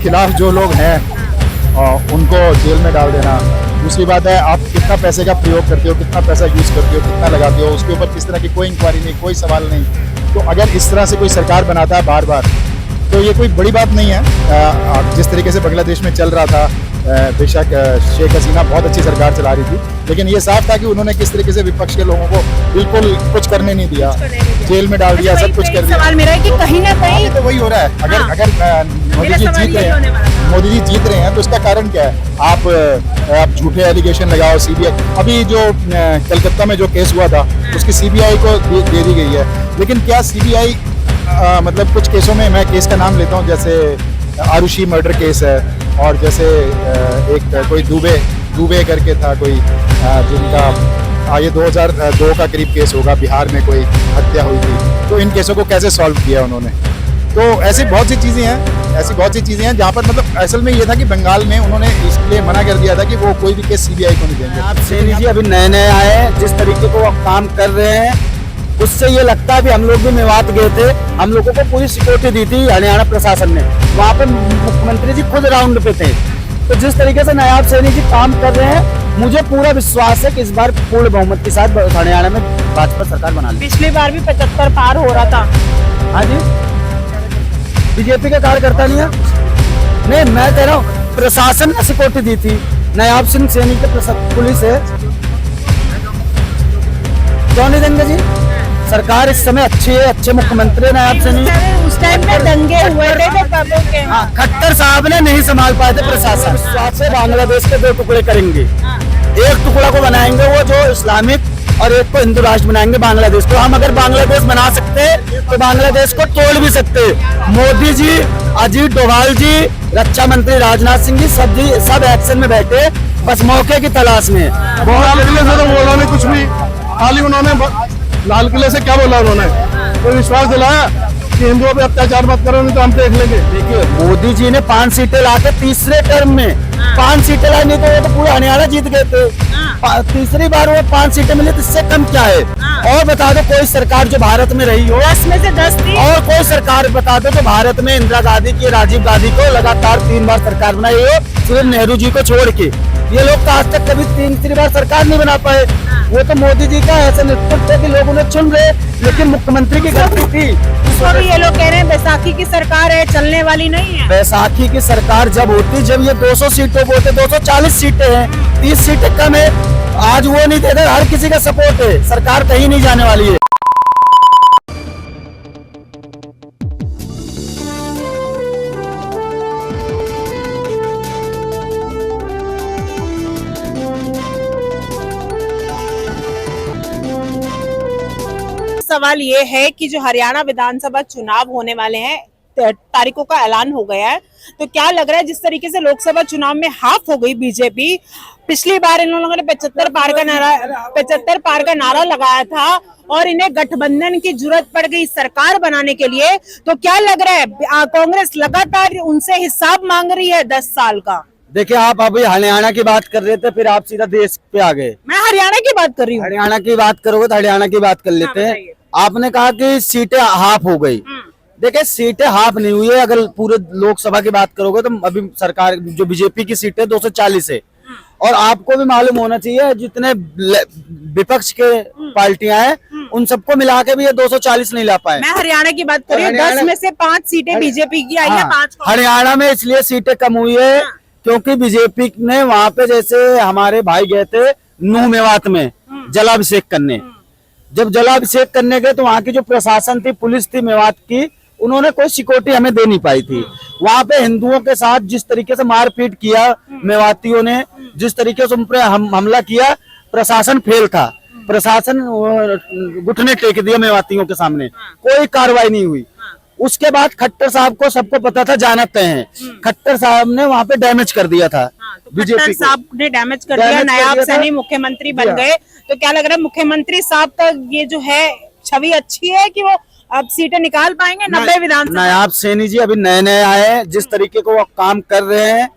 खिलाफ जो लोग हैं उनको जेल में डाल देना। दूसरी बात है, आप कितना पैसे का प्रयोग करते हो, कितना पैसा यूज़ करते हो, कितना लगाते हो, उसके ऊपर किस तरह की कोई इंक्वायरी नहीं, कोई सवाल नहीं। तो अगर इस तरह से कोई सरकार बनाता है बार बार, तो ये कोई बड़ी बात नहीं है। जिस तरीके से बांग्लादेश में चल रहा था, बेशक शेख हसीना बहुत अच्छी सरकार चला रही थी, लेकिन ये साफ था कि उन्होंने किस तरीके से विपक्ष के लोगों को बिल्कुल कुछ करने नहीं दिया, जेल में डाल दिया, सब कुछ कर दिया। सवाल मेरा है कि कहीं ना कहीं तो वही हो रहा है। अगर मोदी जी जीत रहे हैं तो इसका कारण क्या है? आप झूठे एलिगेशन लगाओ, सीबीआई अभी जो कलकत्ता में जो केस हुआ था उसकी सीबीआई को दे दी गई है, लेकिन क्या सीबीआई मतलब कुछ केसों में, मैं केस का नाम लेता हूँ, जैसे आरुषि मर्डर केस है, और जैसे एक कोई दुबे करके था कोई, जिनका ये 2002 का करीब केस होगा, बिहार में कोई हत्या हुई थी। तो इन केसों को कैसे सॉल्व किया उन्होंने? तो ऐसी बहुत सी चीज़ें हैं जहाँ पर मतलब असल में ये था कि बंगाल में उन्होंने इसलिए मना कर दिया था कि वो कोई भी केस सीबीआई को नहीं देंगे। आप सैनी जी अभी नए नए आए हैं, जिस तरीके को आप काम कर रहे हैं उससे ये लगता है। भी हम लोग भी मेवात गए थे, हम लोगों को पूरी सिक्योरिटी दी थी हरियाणा प्रशासन ने, वहाँ पे मुख्यमंत्री जी खुद राउंड पे थे। तो जिस तरीके से नायाब सैनी जी काम कर रहे हैं, मुझे पूरा विश्वास है कि इस बार पूर्ण बहुमत के साथ हरियाणा में भाजपा सरकार बना ली। पिछली बार भी 75 पार हो रहा था। हाँ जी, बीजेपी का कार्यकर्ता नहीं है। नहीं, मैं कह रहा हूँ प्रशासन ने सिक्योरिटी दी थी। नायाब सिंह सैनी के पुलिस है, क्यों नहीं देंगे जी? सरकार इस समय अच्छी है, अच्छे मुख्यमंत्री नायाब सैनी। उस टाइम में दंगे हुए थे तो हाँ, खट्टर साहब ने नहीं संभाल पाए थे प्रशासन। विश्वास से बांग्लादेश के 2 टुकड़े करेंगे, एक टुकड़ा को बनाएंगे वो जो इस्लामिक, और एक को हिंदू राष्ट्र बनाएंगे बांग्लादेश को। हम अगर बांग्लादेश बना सकते तो बांग्लादेश को तोड़ भी सकते। मोदी जी, अजीत डोभाल जी, रक्षा मंत्री राजनाथ सिंह जी सब एक्शन में बैठे, बस मौके की तलाश में। लाल किले से तो बोला नहीं कुछ भी, खाली उन्होंने लाल किले से क्या बोला उन्होंने? तो विश्वास दिलाया कि हिंदुओं पे अत्याचार मत करो, नहीं तो हम देख लेंगे। देखिए, मोदी जी ने 5 सीटें लाके तीसरे टर्म में 5 सीटें लाई, नहीं तो वो तो पूरा हरियाणा जीत गए थे। तीसरी बार वो 5 सीटें मिली, तो इससे कम क्या है? और बता दो कोई सरकार जो भारत में रही हो, 10 में से 10 थी। और कोई सरकार बता दो तो भारत में इंदिरा गांधी की, राजीव गांधी को लगातार 3 बार सरकार बनाई हो, सिर्फ नेहरू जी को छोड़ के। ये लोग तो आज तक कभी 3 बार सरकार नहीं बना पाए। वो तो मोदी जी का ऐसा नेतृत्व है कि लोग उन्हें चुन रहे, लेकिन मुख्यमंत्री की गलती थी। ये लोग कह रहे हैं बैसाखी की सरकार है, चलने वाली नहीं है। बैसाखी की सरकार जब होती, जब ये 200 सीटों को होते, 240 सीटें हैं, 30 सीटें कम है। आज वो नहीं दे रहे, हर किसी का सपोर्ट है, सरकार कहीं नहीं जाने वाली है। सवाल ये है कि जो हरियाणा विधानसभा चुनाव होने वाले हैं, तारीखों का ऐलान हो गया है, तो क्या लग रहा है जिस तरीके से लोकसभा चुनाव में हाफ हो गई बीजेपी, पिछली बार इन लोगों ने 75 पार का नारा लगाया था और इन्हें गठबंधन की जरूरत पड़ गई सरकार बनाने के लिए, तो क्या लग रहा है कांग्रेस लगातार उनसे हिसाब मांग रही है 10 साल का? देखिए, आप अभी हरियाणा की बात कर रहे थे, फिर आप सीधा देश पे आ गए। मैं हरियाणा की बात कर रही हूँ। हरियाणा की बात करोगे तो हरियाणा की बात कर लेते हैं। आपने कहा कि सीटें हाफ हो गई। देखिए, सीटें हाफ नहीं हुई है। अगर पूरे लोकसभा की बात करोगे तो अभी सरकार जो बीजेपी की सीटें 240 है, और आपको भी मालूम होना चाहिए जितने विपक्ष के पार्टियां हैं उन सबको मिला के भी ये 240 नहीं ला पाए। मैं हरियाणा की बात कर रही हूँ। 10 में से 5 सीटें बीजेपी की आई है, 5 हरियाणा में इसलिए सीटें कम हुई है क्योंकि बीजेपी ने वहां पे, जैसे हमारे भाई गए थे नूह मेवात में जलाभिषेक करने, जब जलाभिषेक करने गए तो वहाँ की जो प्रशासन थी, पुलिस थी मेवात की, उन्होंने कोई सिक्योरिटी हमें दे नहीं पाई थी। वहाँ पे हिंदुओं के साथ जिस तरीके से मारपीट किया मेवातियों ने, जिस तरीके से उन पर हमला किया, प्रशासन फेल था। प्रशासन घुटने टेक दिया मेवातियों के सामने, कोई कार्रवाई नहीं हुई। उसके बाद खट्टर साहब को सबको पता था, जानते हैं, खट्टर साहब ने वहाँ पे डैमेज कर दिया था। बीजेपी साहब ने डैमेज कर दिया, नायाब सैनी मुख्यमंत्री बन गए। तो क्या लग रहा है मुख्यमंत्री साहब का ये जो है छवि अच्छी है कि वो अब सीटें निकाल पाएंगे 90 विधानसभा? नायाब सैनी जी अभी नए नए आए हैं, जिस तरीके को वो काम कर रहे हैं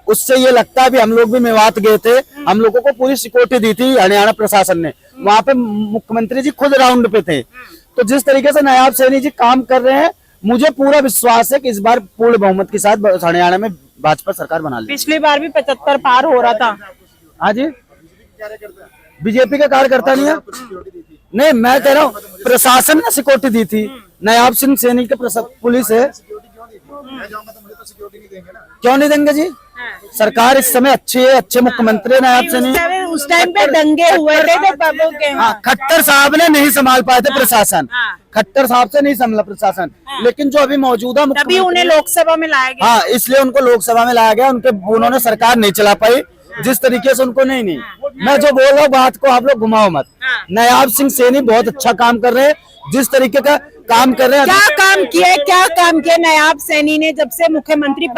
उससे ये लगता है। भी हम लोग भी मेवात गए थे, हम लोगों को पूरी सिक्योरिटी दी थी हरियाणा प्रशासन ने, वहाँ पे मुख्यमंत्री जी खुद राउंड पे थे। तो जिस तरीके से नायाब सैनी जी काम कर रहे हैं, मुझे पूरा विश्वास है कि इस बार पूर्ण बहुमत के साथ हरियाणा में भाजपा सरकार बना लेगी। पिछली बार भी 75 पार हो रहा था। हाँ जी, बीजेपी का कार्यकर्ता नहीं है। नहीं, मैं कह रहा हूँ प्रशासन ने सिक्योरिटी दी थी। नायाब सिंह सैनी के पुलिस है, क्यों नहीं देंगे जी? सरकार इस समय अच्छी है, अच्छे मुख्यमंत्री नायाब सैनी। उस टाइम पे दंगे हुए थे तो बाबू के हाँ, खट्टर साहब ने नहीं संभाल पाए थे प्रशासन। खट्टर साहब से नहीं संभला प्रशासन, लेकिन जो अभी मौजूदा तभी उन्हें लोकसभा में लाया गया। हाँ, इसलिए उनको लोकसभा में लाया गया। उन्होंने सरकार नहीं चला पाई जिस तरीके से उनको। नहीं, मैं जो बोल रहा हूँ बात को आप लोग घुमाओ मत। नायाब सिंह सैनी बहुत अच्छा काम कर रहे हैं, जिस तरीके का काम कर रहे हैं। क्या काम किया नायाब सैनी ने? जब से मुख्यमंत्री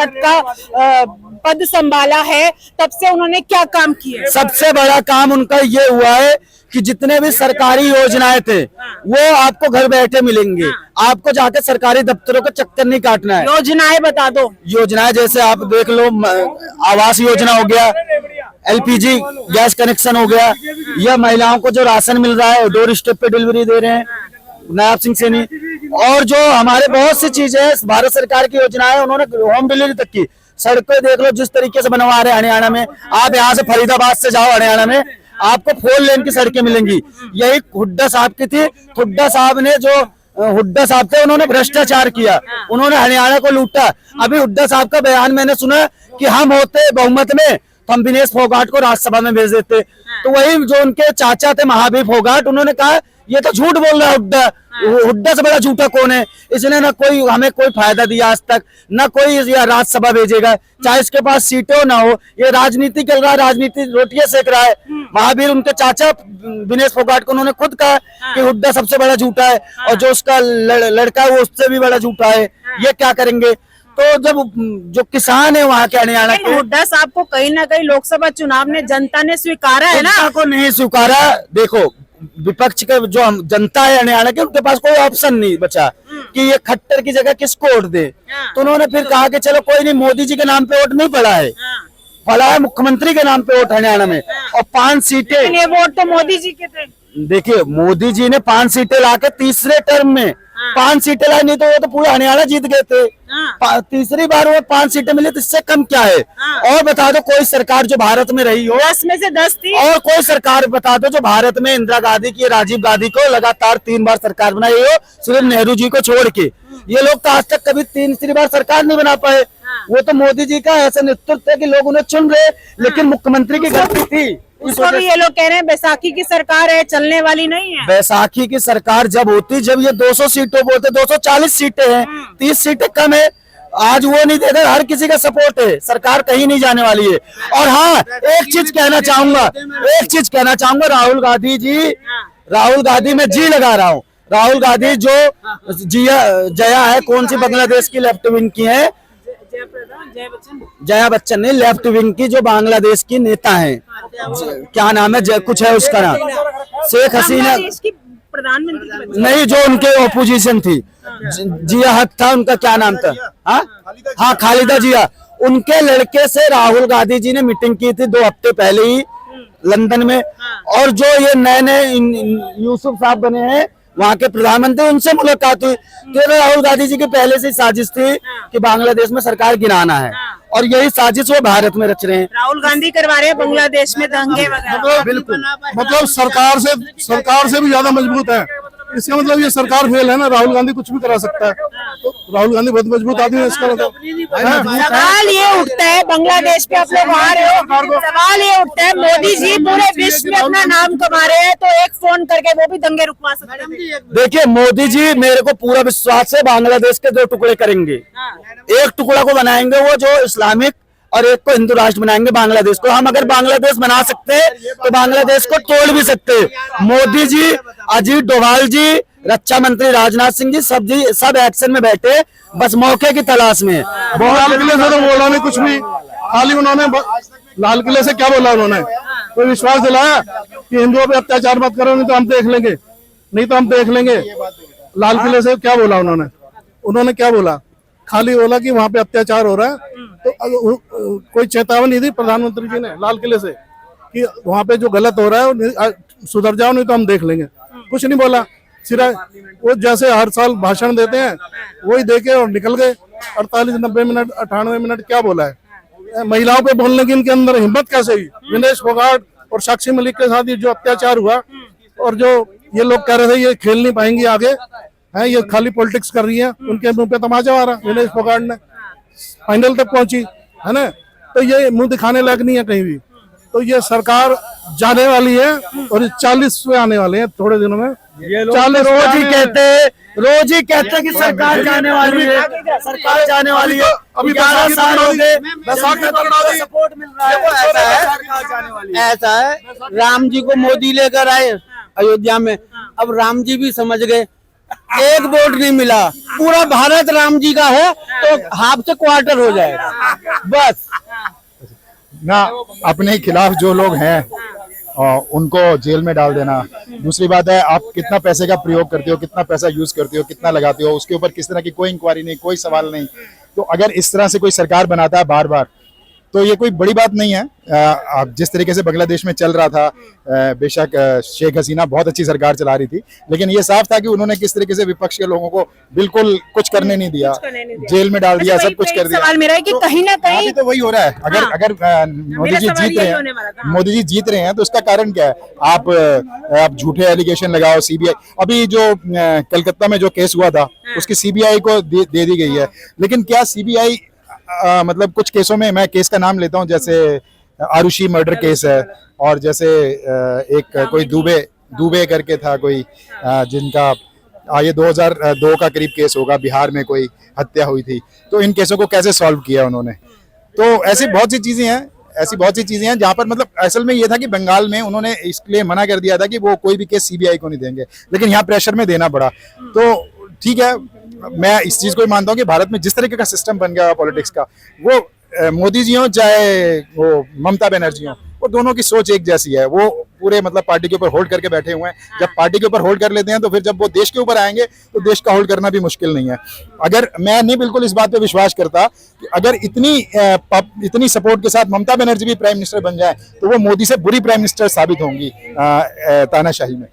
पद संभाला है तब से उन्होंने क्या काम किया? सबसे बड़ा काम उनका ये हुआ है कि जितने भी सरकारी योजनाएं थे वो आपको घर बैठे मिलेंगे। आपको जाकर सरकारी दफ्तरों का चक्कर नहीं काटना है। योजनाएं बता दो। योजनाएं जैसे आप देख लो, आवास योजना हो गया, एलपीजी गैस कनेक्शन हो गया, या महिलाओं को जो राशन मिल रहा है डोर स्टेप पे डिलीवरी दे रहे हैं नायाब सिंह सैनी। और जो हमारे बहुत सी चीजें भारत सरकार की योजनाएं, उन्होंने होम डिलीवरी तक की। सड़कें देख लो जिस तरीके से बनवा रहे हैं हरियाणा में। आप यहाँ से फरीदाबाद से जाओ हरियाणा में, आपको 4 लेन की सड़कें मिलेंगी। यही हुड्डा साहब की थी। हुड्डा साहब ने जो हुड्डा साहब थे, उन्होंने भ्रष्टाचार किया, उन्होंने हरियाणा को लूटा। अभी हुड्डा साहब का बयान मैंने सुना कि हम होते बहुमत में तो हम विनेश फोगाट को राज्यसभा में भेज देते। तो वही जो उनके चाचा थे महावीर फोगाट, उन्होंने कहा ये तो झूठ बोल रहा है हुड्डा। हुड्डा से बड़ा झूठा कौन है? इसने ना कोई हमें कोई फायदा दिया आज तक, ना कोई राज्यसभा भेजेगा, चाहे इसके पास सीटें हो ना हो। ये राजनीति कर रहा है, राजनीति रोटियां सेक रहा है। महावीर उनके चाचा विनेश फोगाट को उन्होंने खुद कहा कि हुड्डा सबसे बड़ा झूठा है, और जो उसका लड़का है वो उससे भी बड़ा झूठा है। ये क्या करेंगे? तो जब जो किसान है वहाँ के हरियाणा के, हुड्डा साहब को कहीं ना कहीं लोकसभा चुनाव में जनता ने स्वीकारा है ना? को नहीं स्वीकारा। देखो, विपक्ष का जो जनता है हरियाणा के, उनके पास कोई ऑप्शन नहीं बचा कि ये खट्टर की जगह किसको वोट दे। तो उन्होंने फिर कहा कि चलो कोई नहीं, मोदी जी के नाम पे वोट नहीं पड़ा है, पड़ा है मुख्यमंत्री के नाम पे वोट हरियाणा में। और 5 सीटें, ये वोट तो मोदी जी के थे। देखिए मोदी जी ने 5 सीटें लाके तीसरे टर्म में 5 सीटें लाई, नहीं तो वो तो पूरा हरियाणा जीत गए थे। तीसरी बार वो 5 सीटें मिली, तो इससे कम क्या है? और बता दो कोई सरकार जो भारत में रही हो, 10 में से 10 थी। और कोई सरकार बता दो जो भारत में इंदिरा गांधी की, राजीव गांधी को लगातार 3 बार सरकार बनाई हो, सिर्फ नेहरू जी को छोड़ के। ये लोग तो आज तक कभी तीसरी बार सरकार नहीं बना पाए। वो तो मोदी जी का ऐसा नेतृत्व है कि लोग उन्हें चुन रहे, लेकिन मुख्यमंत्री की गलती थी। उसको भी ये लोग कह रहे हैं बैसाखी की सरकार है, चलने वाली नहीं है। बैसाखी की सरकार जब होती, जब ये 200 सीटों बोलते, 240 सीटें हैं, 30 सीटें कम है। आज वो नहीं दे रहे, हर किसी का सपोर्ट है, सरकार कहीं नहीं जाने वाली है। और हाँ, एक चीज कहना चाहूंगा, राहुल गांधी में जी लगा रहा हूँ। राहुल गांधी जो जया है, कौन सी बांग्लादेश की लेफ्ट विंग की है, जया बच्चन नहीं, लेफ्ट विंग की जो बांग्लादेश की नेता है, क्या नाम है, कुछ है उसका नाम, शेख हसीना प्रधानमंत्री नहीं, जो उनके ओपोजिशन थी, जिया हक था उनका, क्या नाम था? हाँ, खालिदा जिया। उनके लड़के से राहुल गांधी जी ने मीटिंग की थी 2 हफ्ते पहले ही लंदन में। और जो ये नए यूसुफ साहब बने हैं वहाँ के प्रधानमंत्री, उनसे मुलाकात हुई। तो राहुल गांधी जी की पहले से साजिश थी कि बांग्लादेश में सरकार गिराना है, और यही साजिश वो भारत में रच रहे हैं। राहुल गांधी करवा रहे हैं बांग्लादेश में दंगे वगैरह। बिल्कुल, मतलब सरकार से भी ज्यादा मजबूत है। इसका मतलब ये सरकार फेल है ना, राहुल गांधी कुछ भी करा सकता है। तो राहुल गांधी बहुत मजबूत आदमी है, इसका मतलब सवाल ये उठता है, बांग्लादेश पे आप लोग आ रहे हो, सवाल ये उठता है, मोदी जी पूरे विश्व में अपना नाम कमा रहे हैं, तो एक फोन करके वो भी दंगे रुकवा सकते हैं। देखिए मोदी जी, मेरे को पूरा विश्वास है बांग्लादेश के 2 टुकड़े करेंगे। एक टुकड़ा को बनाएंगे वो जो इस्लामिक, और एक को हिंदू राष्ट्र बनाएंगे बांग्लादेश को। हम अगर बांग्लादेश बना सकते हैं तो बांग्लादेश को तोड़ भी सकते हैं। मोदी जी, अजीत डोभाल जी, रक्षा मंत्री राजनाथ सिंह जी, सब एक्शन में बैठे, बस मौके की तलाश में। लाल किले से तो बोला नहीं कुछ भी, खाली उन्होंने लाल किले से क्या बोला उन्होंने? कोई विश्वास दिलाया कि हिंदुओं पे अत्याचार मत करो, नहीं तो हम देख लेंगे। लाल किले से क्या बोला उन्होंने क्या बोला? खाली बोला कि वहाँ पे अत्याचार हो रहा है। तो कोई चेतावनी दी प्रधानमंत्री जी ने लाल किले से कि वहाँ पे जो गलत हो रहा है सुधर जाओ, नहीं तो हम देख लेंगे। कुछ नहीं बोला, सिर्फ वो जैसे हर साल भाषण देते हैं वही देके और निकल गए। 48-90 मिनट 98 मिनट क्या बोला है? महिलाओं पे बोलने की इनके अंदर हिम्मत कैसे हुई? विनेश फोगाट और साक्षी मलिक के साथ ये जो अत्याचार हुआ, और जो ये लोग कह रहे थे ये खेल नहीं पाएंगी आगे, है ये खाली पॉलिटिक्स कर रही है, उनके मुंह पे तमाचा मारा विनेश फोगाट ने, फाइनल तक पहुंची है ना। तो ये मुंह दिखाने लायक नहीं है कहीं भी। तो ये सरकार जाने वाली है और 40वें आने वाले हैं थोड़े दिनों में। ये लोग रोज ही कहते कि सरकार जाने वाली है, सरकार जाने वाली है। अभी 11 साल हो गए, सपोर्ट मिल रहा है। ऐसा है, राम जी को मोदी लेकर आए अयोध्या में, अब राम जी भी समझ गए, एक वोट नहीं मिला, पूरा भारत राम जी का है तो हाफ से क्वार्टर हो जाएगा बस। ना अपने खिलाफ जो लोग हैं उनको जेल में डाल देना। दूसरी बात है, आप कितना पैसे का प्रयोग करते हो, कितना पैसा यूज करते हो, कितना लगाते हो, उसके ऊपर किस तरह की कोई इंक्वायरी नहीं, कोई सवाल नहीं। तो अगर इस तरह से कोई सरकार बनाता है बार बार, तो ये कोई बड़ी बात नहीं है। अब जिस तरीके से बांग्लादेश में चल रहा था, बेशक शेख हसीना बहुत अच्छी सरकार चला रही थी, लेकिन ये साफ था कि उन्होंने किस तरीके से विपक्ष के लोगों को बिल्कुल कुछ करने नहीं दिया, जेल में डाल दिया, सब कुछ कर दिया। सवाल मेरा है कि कहीं ना कहीं तो वही हो रहा है। अगर मोदी जी जीत रहे हैं, मोदी जी जीत रहे हैं, तो उसका कारण क्या है? आप झूठे एलिगेशन लगाओ, सीबीआई, अभी जो कलकत्ता में जो केस हुआ था उसकी सीबीआई को दे दी गई है। लेकिन क्या सीबीआई मतलब कुछ केसों में, मैं केस का नाम लेता हूं, जैसे आरुषि मर्डर केस है, और जैसे एक कोई दुबे करके था कोई, जिनका ये 2002 का करीब केस होगा, बिहार में कोई हत्या हुई थी। तो इन केसों को कैसे सॉल्व किया उन्होंने? तो ऐसी बहुत सी चीजें हैं जहां पर मतलब असल में ये था कि बंगाल में उन्होंने इसके लिए मना कर दिया था कि वो कोई भी केस सीबीआई को नहीं देंगे, लेकिन यहाँ प्रेशर में देना पड़ा। तो ठीक है, मैं इस चीज को ही मानता हूँ कि भारत में जिस तरीके का सिस्टम बन गया पॉलिटिक्स का, वो मोदी जी हो चाहे वो ममता बनर्जी हो, वो दोनों की सोच एक जैसी है। वो पूरे मतलब पार्टी के ऊपर होल्ड करके बैठे हुए हैं। जब पार्टी के ऊपर होल्ड कर लेते हैं तो फिर जब वो देश के ऊपर आएंगे तो देश का होल्ड करना भी मुश्किल नहीं है। अगर मैं नहीं बिल्कुल इस बात पे विश्वास करता कि अगर इतनी सपोर्ट के साथ ममता बनर्जी भी प्राइम मिनिस्टर बन जाए तो वो मोदी से बुरी प्राइम मिनिस्टर साबित होंगी तानाशाही में।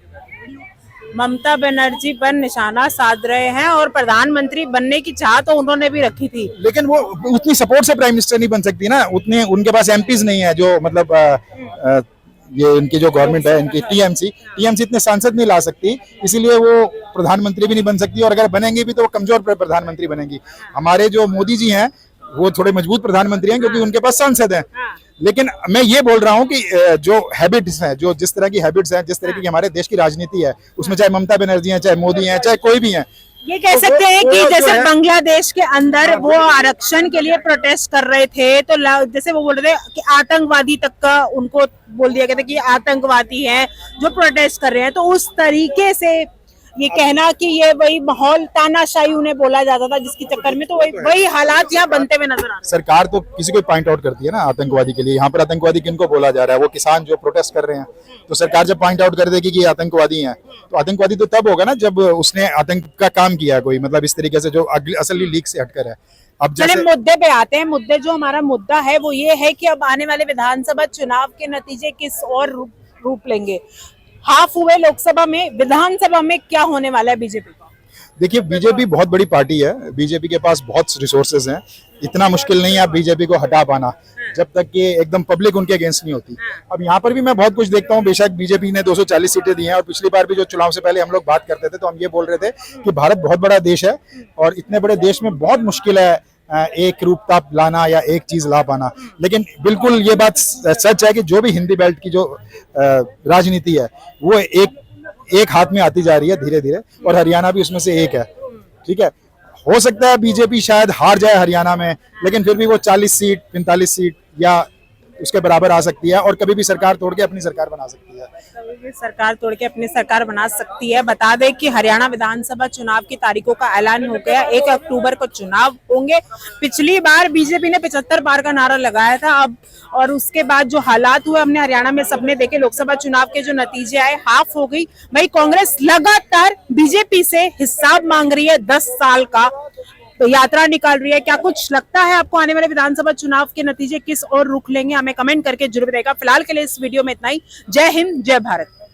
ममता बनर्जी पर निशाना साध रहे हैं और प्रधानमंत्री बनने की चाह तो उन्होंने भी रखी थी, लेकिन वो उतनी सपोर्ट से प्राइम मिनिस्टर नहीं बन सकती ना। उतने उनके पास एमपीज नहीं है जो मतलब ये इनकी जो गवर्नमेंट है, इनकी टीएमसी इतने सांसद नहीं ला सकती, इसीलिए वो प्रधानमंत्री भी नहीं बन सकती। और अगर बनेंगे भी तो वो कमजोर प्रधानमंत्री बनेंगी। हमारे जो मोदी जी हैं वो थोड़े मजबूत प्रधानमंत्री हैं क्योंकि उनके पास सांसद हैं। लेकिन मैं ये बोल रहा हूं कि जो हैबिट्स हैं, जो जिस तरह की हैबिट्स हैं, जिस तरह की हमारे देश की राजनीति है, उसमें चाहे ममता बनर्जी हैं, चाहे मोदी हैं, चाहे कोई भी हैं, ये कह सकते हैं कि जैसे बांग्लादेश के अंदर वो आरक्षण के लिए प्रोटेस्ट कर रहे थे, तो जैसे वो बोल रहे थे कि आतंकवादी तक का उनको बोल दिया गया था कि आतंकवादी हैं जो प्रोटेस्ट कर रहे हैं। तो उस तरीके से ये कहना कि ये वही माहौल तानाशाही उन्हें बोला जाता था, जिसके चक्कर में तो वही हालात यहाँ बनते हुए नजर आ रहे हैं। सरकार तो किसी को पॉइंट आउट करती है ना आतंकवादी के लिए। यहाँ पर आतंकवादी किनको बोला जा रहा है? वो किसान जो प्रोटेस्ट कर रहे हैं। तो सरकार जब पॉइंट आउट कर देगी कि ये आतंकवादी हैं, तो आतंकवादी तो तब होगा ना जब उसने आतंक का काम किया कोई, मतलब इस तरीके से जो असली लीक से हटकर है। अब चलिए मुद्दे पे आते हैं। मुद्दे जो हमारा मुद्दा है वो ये है कि अब आने वाले विधानसभा चुनाव के नतीजे किस और रूप लेंगे। हाफ हुए लोकसभा में, विधानसभा में क्या होने वाला है बीजेपी का? देखिए, बीजेपी बहुत बड़ी पार्टी है, बीजेपी के पास बहुत रिसोर्सेज हैं। इतना मुश्किल नहीं है आप बीजेपी को हटा पाना जब तक कि एकदम पब्लिक उनके अगेंस्ट नहीं होती। अब यहाँ पर भी मैं बहुत कुछ देखता हूँ। बेशक बीजेपी ने 240 सीटें दी हैं, और पिछली बार भी जो चुनाव से पहले हम लोग बात करते थे तो हम ये बोल रहे थे कि भारत बहुत बड़ा देश है और इतने बड़े देश में बहुत मुश्किल है एक रूपता लाना या एक चीज ला पाना। लेकिन बिल्कुल ये बात सच है कि जो भी हिंदी बेल्ट की जो राजनीति है वो एक हाथ में आती जा रही है धीरे धीरे, और हरियाणा भी उसमें से एक है। ठीक है, हो सकता है बीजेपी शायद हार जाए हरियाणा में, लेकिन फिर भी वो 40 सीट 45 सीट या उसके बराबर आ सकती है, और कभी भी सरकार तोड़ के अपनी सरकार बना सकती है। कभी भी सरकार तोड़ के अपनी सरकार बना सकती है। बता दें कि हरियाणा विधानसभा चुनाव की तारीखों का ऐलान हो गया। 1 अक्टूबर को चुनाव होंगे। पिछली बार बीजेपी ने 75 बार का नारा लगाया था। अब और उसके बाद जो हालात हुए हमने हरियाणा में सबने देखे। लोकसभा चुनाव के जो नतीजे आए, हाफ हो गई। भाई कांग्रेस लगातार बीजेपी से हिसाब मांग रही है 10 साल का, तो यात्रा निकाल रही है। क्या कुछ लगता है आपको आने वाले विधानसभा चुनाव के नतीजे किस और रुख लेंगे? हमें कमेंट करके जरूर बताइएगा। फिलहाल के लिए इस वीडियो में इतना ही। जय हिंद, जय भारत।